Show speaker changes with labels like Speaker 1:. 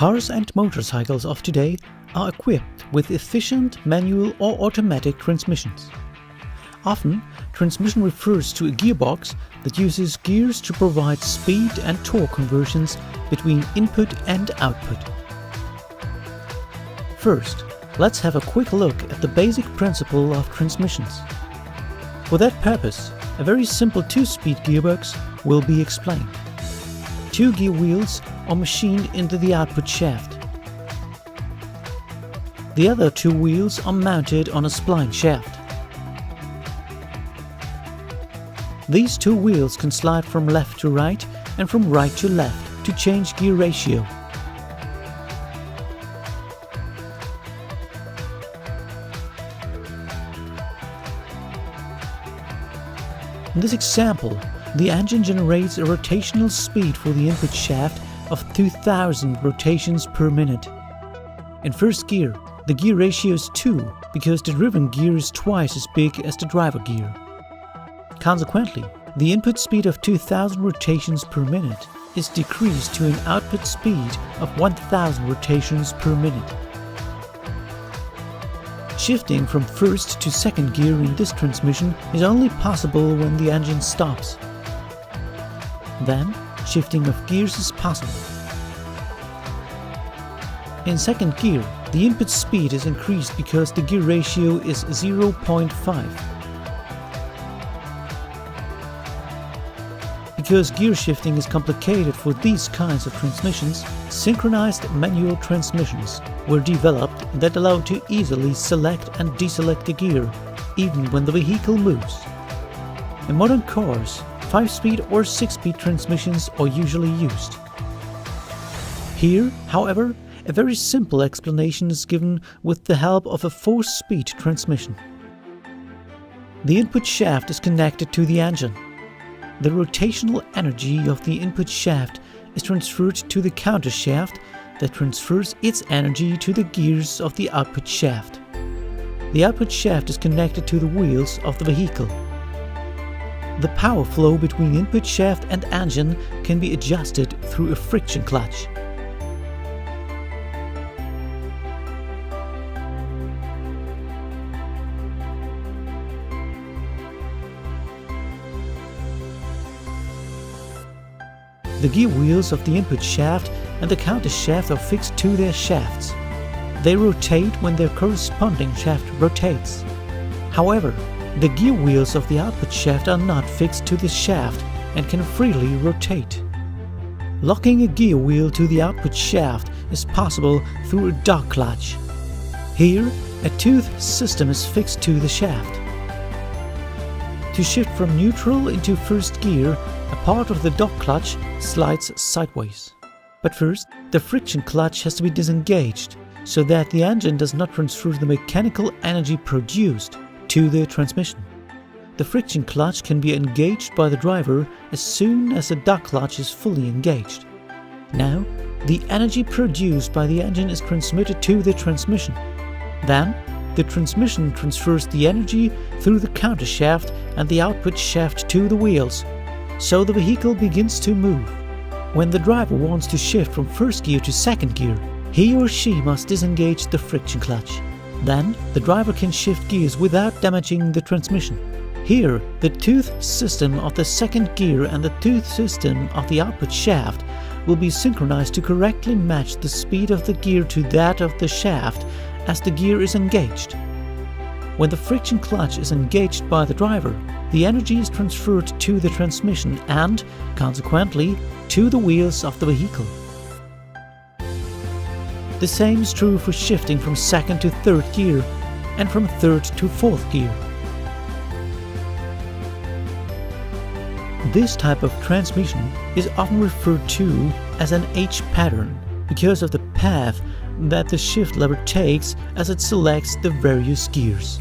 Speaker 1: Cars and motorcycles of today are equipped with efficient manual or automatic transmissions. Often, transmission refers to a gearbox that uses gears to provide speed and torque conversions between input and output. First, let's have a quick look at the basic principle of transmissions. For that purpose, a very simple two-speed gearbox will be explained. Two gear wheels are machined into the output shaft. The other two wheels are mounted on a spline shaft. These two wheels can slide from left to right and from right to left to change gear ratio. In this example, the engine generates a rotational speed for the input shaft of 2000 rotations per minute. In first gear, the gear ratio is 2 because the driven gear is twice as big as the driver gear. Consequently, the input speed of 2000 rotations per minute is decreased to an output speed of 1000 rotations per minute. Shifting from first to second gear in this transmission is only possible when the engine stops. Then, shifting of gears is possible. In second gear, the input speed is increased because the gear ratio is 0.5. Because gear shifting is complicated for these kinds of transmissions, synchronized manual transmissions were developed that allow to easily select and deselect the gear, even when the vehicle moves. In modern cars, 5-speed or 6-speed transmissions are usually used. Here, however, a very simple explanation is given with the help of a 4-speed transmission. The input shaft is connected to the engine. The rotational energy of the input shaft is transferred to the counter shaft that transfers its energy to the gears of the output shaft. The output shaft is connected to the wheels of the vehicle. The power flow between input shaft and engine can be adjusted through a friction clutch. The gear wheels of the input shaft and the counter shaft are fixed to their shafts. They rotate when their corresponding shaft rotates. However, the gear wheels of the output shaft are not fixed to the shaft and can freely rotate. Locking a gear wheel to the output shaft is possible through a dog clutch. Here, a tooth system is fixed to the shaft. To shift from neutral into first gear, a part of the dog clutch slides sideways. But first, the friction clutch has to be disengaged so that the engine does not transfer the mechanical energy produced to the transmission. The friction clutch can be engaged by the driver as soon as the dog clutch is fully engaged. Now, the energy produced by the engine is transmitted to the transmission. Then, the transmission transfers the energy through the counter shaft and the output shaft to the wheels, so the vehicle begins to move. When the driver wants to shift from first gear to second gear, he or she must disengage the friction clutch. Then, the driver can shift gears without damaging the transmission. Here, the tooth system of the second gear and the tooth system of the output shaft will be synchronized to correctly match the speed of the gear to that of the shaft as the gear is engaged. When the friction clutch is engaged by the driver, the energy is transferred to the transmission and, consequently, to the wheels of the vehicle. The same is true for shifting from second to third gear and from third to fourth gear. This type of transmission is often referred to as an H pattern because of the path that the shift lever takes as it selects the various gears.